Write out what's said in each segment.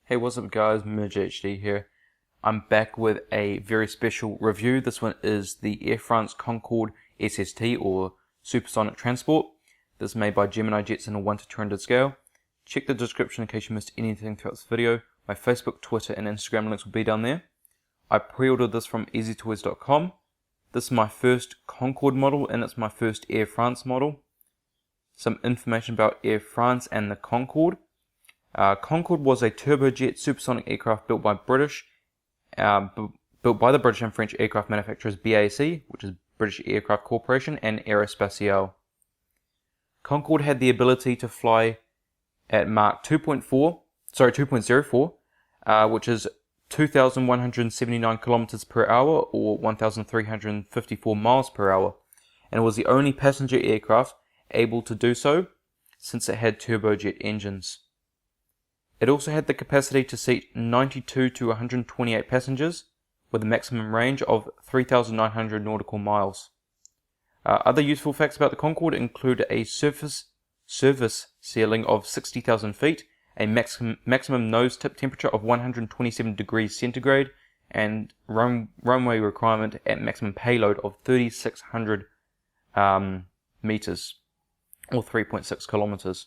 Hey, what's up guys, Merge HD here. I'm back with a very special review. This one is the Air France Concorde SST or supersonic transport. This is made by Gemini jets in a 1:200 scale. Check the description in case you missed anything throughout this video. My Facebook, Twitter and Instagram links will be down there. I pre-ordered this from easytoys.com. This is my first Concorde model and it's my first Air France model. Some information about Air France and the Concorde. Concorde was a turbojet supersonic aircraft built by the British and French aircraft manufacturers BAC, which is British Aircraft Corporation, and Aerospatiale. Concorde had the ability to fly at Mach 2.04, which is 2,179 kilometers per hour or 1,354 miles per hour, and it was the only passenger aircraft able to do so since it had turbojet engines. It also had the capacity to seat 92 to 128 passengers with a maximum range of 3,900 nautical miles. Other useful facts about the Concorde include a service ceiling of 60,000 feet, a maximum nose tip temperature of 127 degrees centigrade, and runway requirement at maximum payload of 3,600 meters or 3.6 kilometers.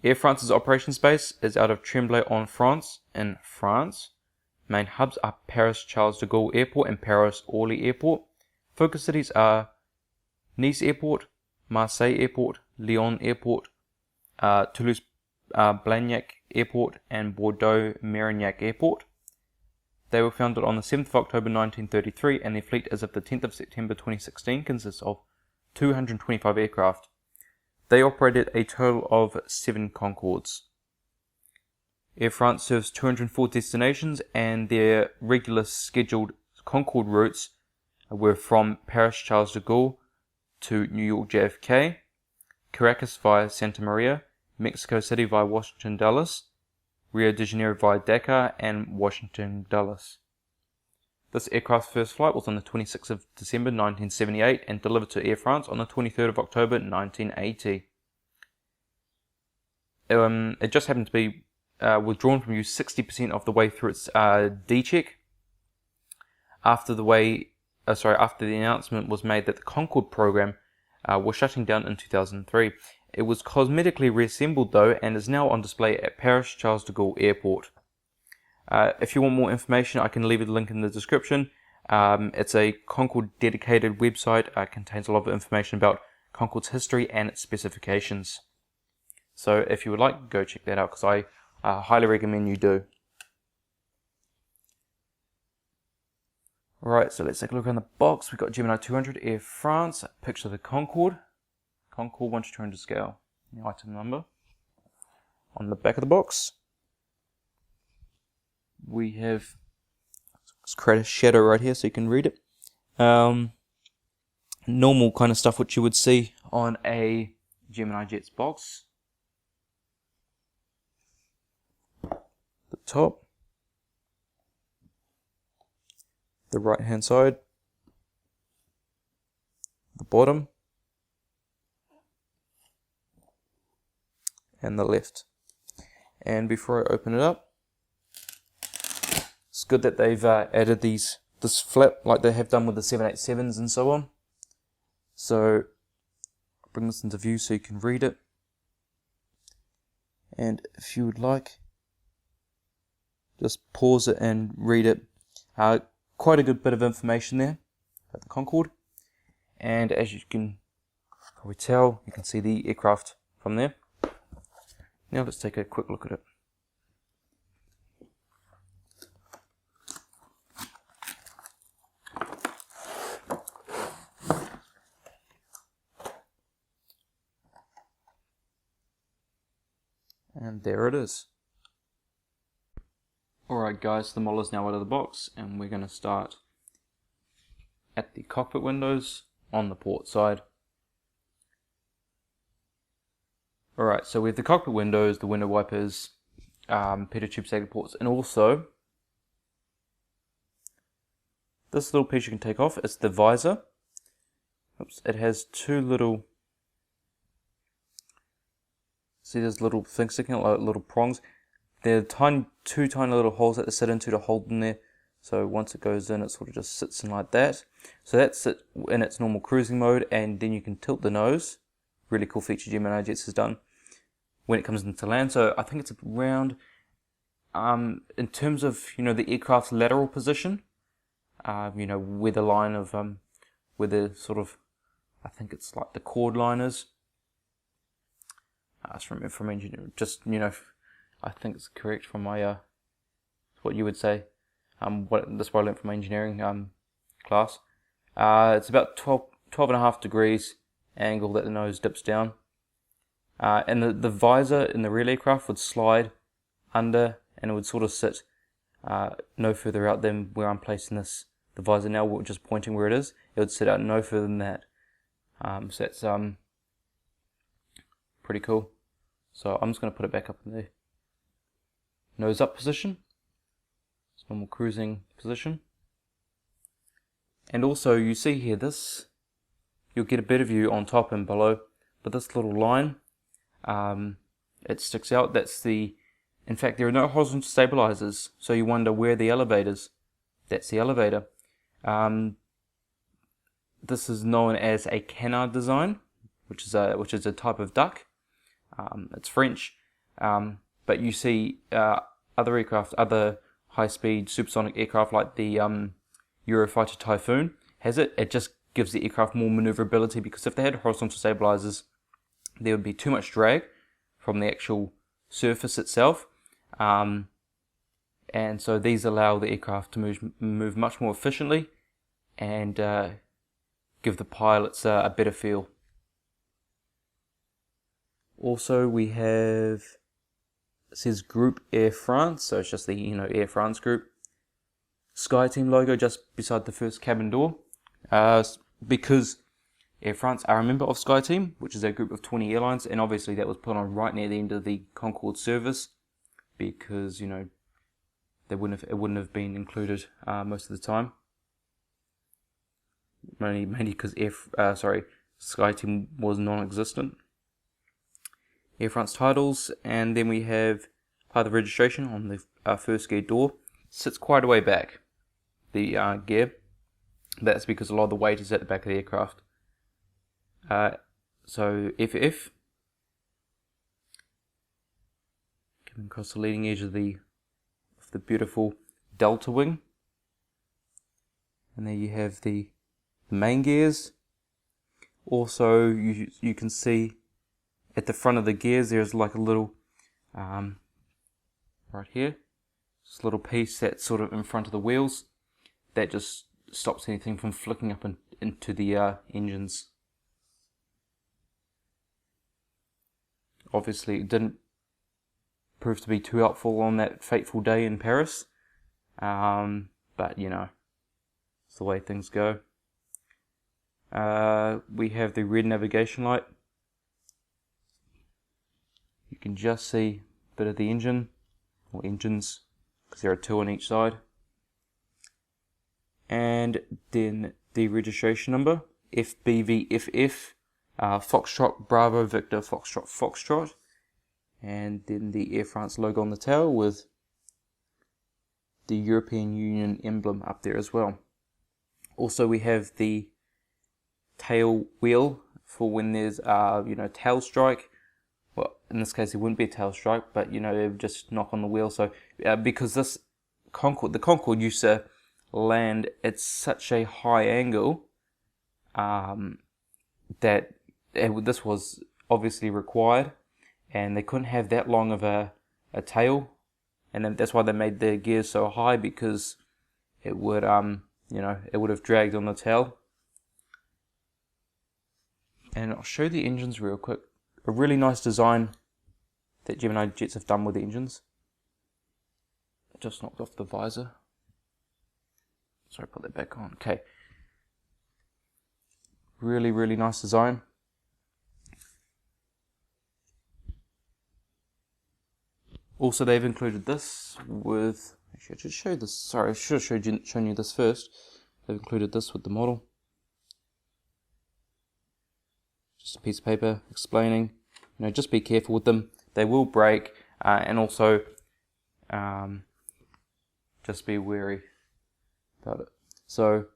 Air France's operations base is out of Tremblay-en-France in France. Main hubs are Paris Charles de Gaulle Airport and Paris Orly Airport. Focus cities are Nice Airport, Marseille Airport, Lyon Airport, Toulouse Blagnac Airport and Bordeaux Merignac Airport. They were founded on the 7th of October 1933 and their fleet as of the 10th of September 2016 consists of 225 aircraft. They operated a total of 7 Concordes. Air France serves 204 destinations and their regular scheduled Concorde routes were from Paris Charles de Gaulle to New York JFK, Caracas via Santa Maria, Mexico City via Washington Dulles, Rio de Janeiro via Dakar and Washington Dulles. This aircraft's first flight was on the 26th of December 1978 and delivered to Air France on the 23rd of October 1980. It just happened to be withdrawn from use 60% of the way through its D-check after the announcement was made that the Concorde program was shutting down in 2003. It was cosmetically reassembled though and is now on display at Paris Charles de Gaulle Airport. If you want more information, I can leave a link in the description. It's a Concorde dedicated website. It contains a lot of information about Concorde's history and its specifications. So if you would like, go check that out because I highly recommend you do. Alright, so let's take a look around the box. We've got Gemini 200 Air France, a picture of the Concorde 1:200 scale, the item number. On the back of the box, we have, let's create a shadow right here so you can read it. Normal kind of stuff which you would see on a Gemini Jets box. The top, the right hand side, the bottom, and the left. And before I open it up, it's good that they've added this flap like they have done with the 787s and so on. So I'll bring this into view so you can read it. And if you would like, just pause it and read it. Quite a good bit of information there about the Concorde. And as you can probably tell, you can see the aircraft from there. Now let's take a quick look at it. And there it is. Alright guys, the model is now out of the box and we're going to start at the cockpit windows on the port side. Alright, so we have the cockpit windows, the window wipers, pitot tube safety ports, and also this little piece you can take off. It's the visor. Oops, it has two little, see there's little things sticking out like little prongs. there are two tiny little holes that they sit into to hold them there. So once it goes in, it sort of just sits in like that. So that's it in its normal cruising mode, and then you can tilt the nose. Really cool feature Gemini Jets has done when it comes into land. So I think it's around, in terms of, the aircraft's lateral position, where the line of, where the sort of, I think it's like the chord line is. It's from engineering, just, I think it's correct from my, what you would say. That's what I learned from my engineering class. It's about 12.5 degrees angle that the nose dips down. And the visor in the real aircraft would slide under, and it would sort of sit no further out than where I'm placing the visor now, which is pointing where it is. It would sit out no further than that. So that's pretty cool. So I'm just going to put it back up in the nose up position. It's normal cruising position. And also you see here this, you'll get a better view on top and below, but this little line, it sticks out. In fact, there are no horizontal stabilizers, so you wonder where the elevators. That's the elevator. This is known as a canard design, which is a type of duck. It's French, but you see other aircraft, other high-speed supersonic aircraft like the Eurofighter Typhoon has it. It just gives the aircraft more maneuverability, because if they had horizontal stabilizers, there would be too much drag from the actual surface itself, and so these allow the aircraft to move much more efficiently and give the pilots a better feel. Also, we have, it says Group Air France, so it's just the Air France group. SkyTeam logo just beside the first cabin door, because Air France are a member of SkyTeam, which is a group of 20 airlines, and obviously that was put on right near the end of the Concorde service, because it wouldn't have been included most of the time. Mainly because SkyTeam was non-existent. Air France titles, and then we have part of the registration on the first gear door. Sits quite a way back, the gear. That's because a lot of the weight is at the back of the aircraft. So FF, coming across the leading edge of the beautiful delta wing, and there you have the main gears. Also, you can see at the front of the gears there's like a little right here, this little piece that's sort of in front of the wheels that just stops anything from flicking up into the engines. Obviously it didn't prove to be too helpful on that fateful day in Paris, but it's the way things go. We have the red navigation light. You can just see a bit of the engine, or engines, because there are two on each side. And then the registration number, FBVFF, Foxtrot Bravo Victor Foxtrot Foxtrot. And then the Air France logo on the tail with the European Union emblem up there as well. Also we have the tail wheel for when there's tail strike. Well, in this case it wouldn't be a tail strike, but it would just knock on the wheel. So because the Concorde used to land at such a high angle that this was obviously required, and they couldn't have that long of a tail, and then that's why they made their gears so high, because it would it would have dragged on the tail. And I'll show the engines real quick. A really nice design that Gemini Jets have done with the engines. Just knocked off the visor. Sorry, put that back on. Okay. Really, really nice design. Also, they've included this with... Actually, I should show this. Sorry, I should have shown you this first. They've included this with the model. Just a piece of paper explaining, just be careful with them. They will break, and also Just be wary about it. So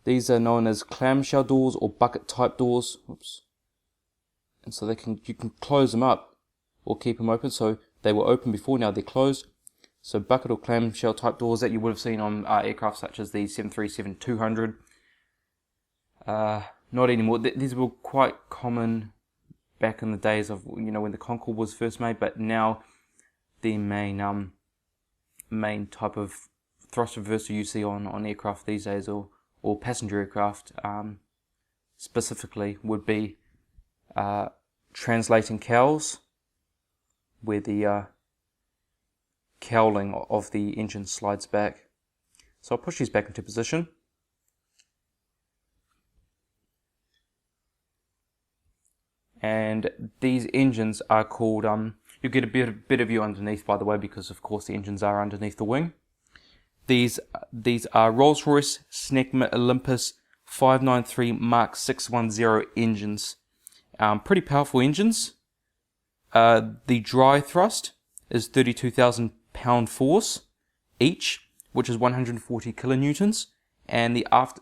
these are known as clamshell doors or bucket type doors. Oops. And so you can close them up or keep them open. So they were open before, now they're closed. So bucket or clamshell type doors that you would have seen on aircraft such as the 737-200. Not anymore. These were quite common back in the days of, you know, when the Concorde was first made, but now the main type of thrust reverser you see on aircraft these days, or passenger aircraft specifically, would be translating cowls, where the cowling of the engine slides back. So I'll push these back into position. And these engines are called, you get a better view underneath, by the way, because of course the engines are underneath the wing. These are Rolls-Royce Snecma Olympus 593 Mach 610 engines. Pretty powerful engines. The dry thrust is 32,000 pound force each, which is 140 kilonewtons, and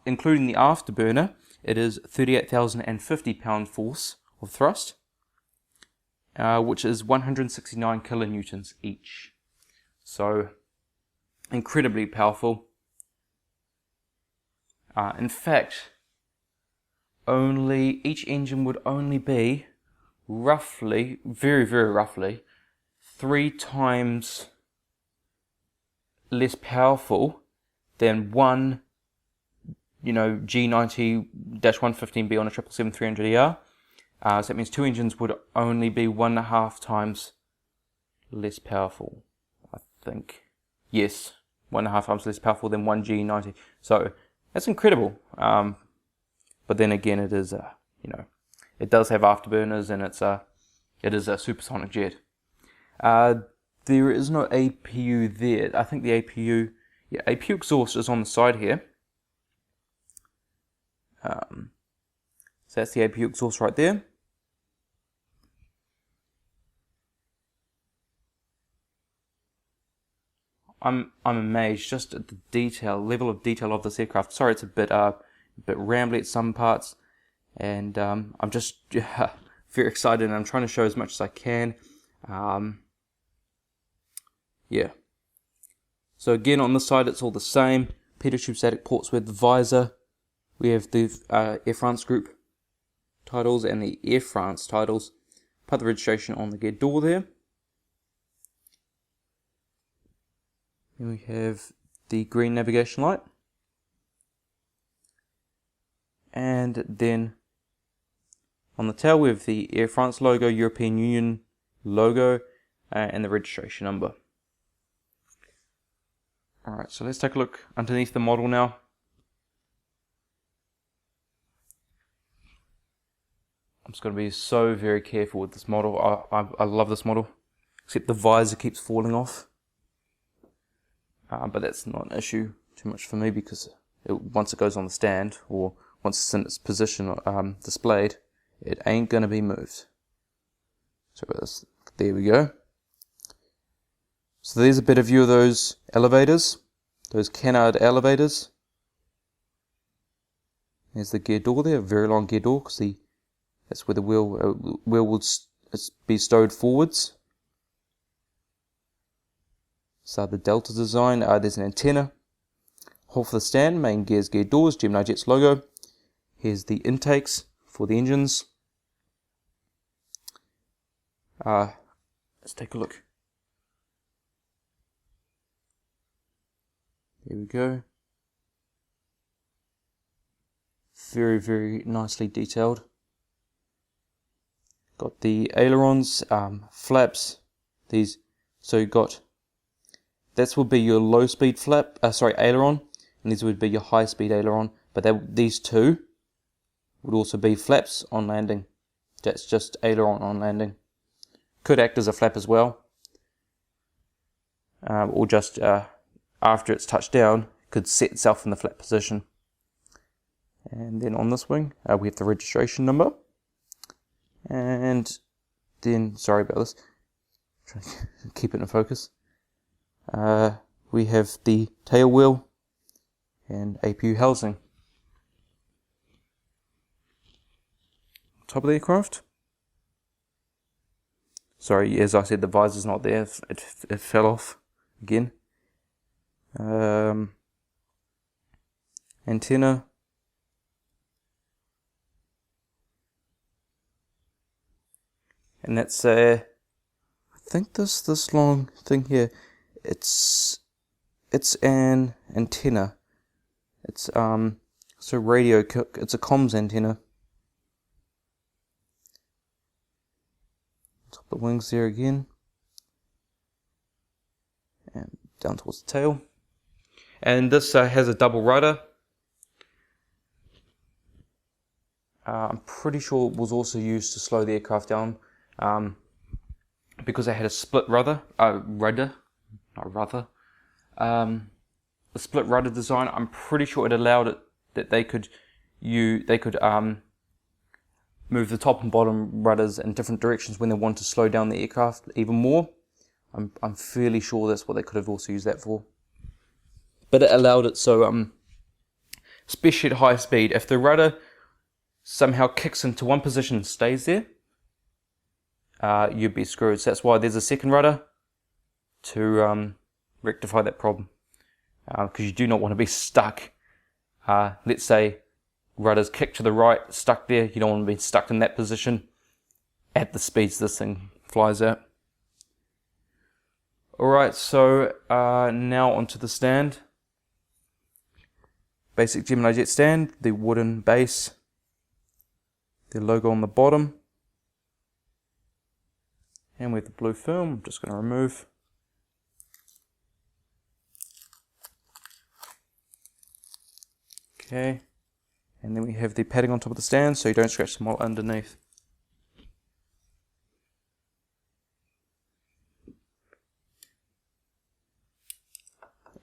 including the afterburner, it is 38,050 pound force of thrust, which is 169 kilonewtons each. So incredibly powerful. In fact, each engine would only be roughly, very roughly, 3 times less powerful than one, G90-115B on a 777-300ER. So that means 2 engines would only be 1.5 times less powerful, I think. Yes, 1.5 times less powerful than one G90. So that's incredible. But then again, it is, it does have afterburners, and it is a supersonic jet. There is no APU there. I think the APU exhaust is on the side here. So that's the APU exhaust right there. I'm amazed just at the level of detail of this aircraft. Sorry, it's a bit rambly at some parts, and I'm just very excited, and I'm trying to show as much as I can. Yeah. So again, on this side, it's all the same. Pitot tube static ports with the visor. We have the Air France Group titles and the Air France titles. Put the registration on the gear door there. Then we have the green navigation light. And then on the tail we have the Air France logo, European Union logo, and the registration number. Alright, so let's take a look underneath the model now. I'm just going to be so very careful with this model. I love this model, except the visor keeps falling off. But that's not an issue too much for me, because once it goes on the stand, or once it's in its position displayed, it ain't going to be moved. So there we go. So there's a better view of those elevators, those canard elevators. There's the gear door there, a very long gear door, because that's where the wheel would be stowed forwards. So the Delta design, there's an antenna. Hole for the stand, main gears, gear doors, Gemini Jets logo. Here's the intakes for the engines. Let's take a look. There we go. Very nicely detailed. Got the ailerons, flaps. These, so you got, that would be your low speed aileron, and these would be your high speed aileron. But these two would also be flaps on landing. That's just aileron on landing. Could act as a flap as well, or just after it's touched down, could set itself in the flap position. And then on this wing, we have the registration number. And then, sorry about this, trying to keep it in focus. we have the tail wheel and APU housing. Top of the aircraft. Sorry, as I said, the visor's not there. It fell off again. Antenna. And that's I think this long thing here, it's an antenna. It's so radio, it's a comms antenna. Top of the wings there again, and down towards the tail. And this has a double rudder. I'm pretty sure it was also used to slow the aircraft down, because they had a split rudder, a split rudder design. I'm pretty sure it allowed it that they could move the top and bottom rudders in different directions when they want to slow down the aircraft even more. I'm fairly sure that's what they could have also used that for. But it allowed it so, especially at high speed, if the rudder somehow kicks into one position and stays there, you'd be screwed. So that's why there's a second rudder to rectify that problem. Because you do not want to be stuck. Let's say rudders kick to the right, stuck there. You don't want to be stuck in that position at the speeds this thing flies at. Alright, so now onto the stand. Basic Gemini jet stand, the wooden base, the logo on the bottom, and with the blue film, I'm just going to remove. Okay, and then we have the padding on top of the stand so you don't scratch the model underneath.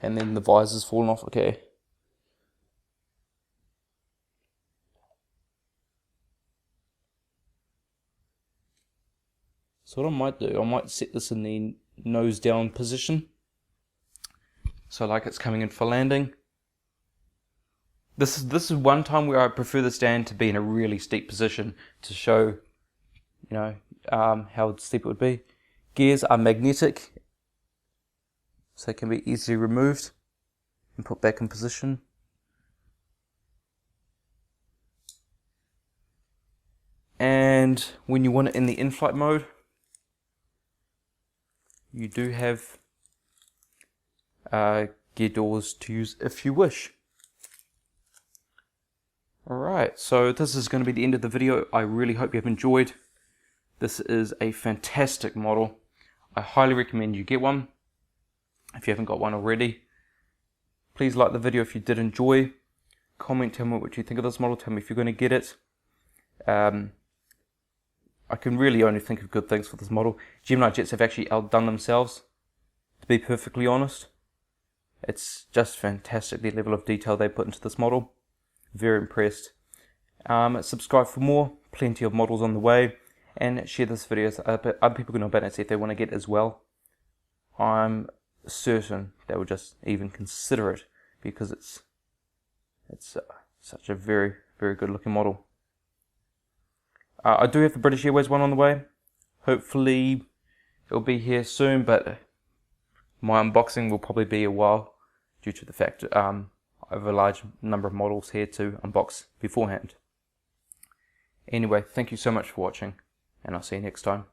And then the visor's fallen off, okay. So what I might do, I might set this in the nose down position. So like it's coming in for landing. This is one time where I prefer the stand to be in a really steep position to show, how steep it would be. Gears are magnetic, so they can be easily removed and put back in position. And when you want it in the in-flight mode, you do have gear doors to use if you wish. Alright, so this is going to be the end of the video. I really hope you have enjoyed. This is a fantastic model. I highly recommend you get one if you haven't got one already. Please like the video if you did enjoy. Comment, tell me what you think of this model. Tell me if you're going to get it. I can really only think of good things for this model. Gemini jets have actually outdone themselves, to be perfectly honest. It's just fantastic, the level of detail they put into this model. Very impressed. Subscribe for more, plenty of models on the way, and share this video so other people can know about it and see if they want to get it as well. I'm certain they will just even consider it because it's such a very, very good looking model. I do have the British Airways one on the way. Hopefully it'll be here soon, but my unboxing will probably be a while due to the fact I have a large number of models here to unbox beforehand. Anyway, thank you so much for watching, and I'll see you next time.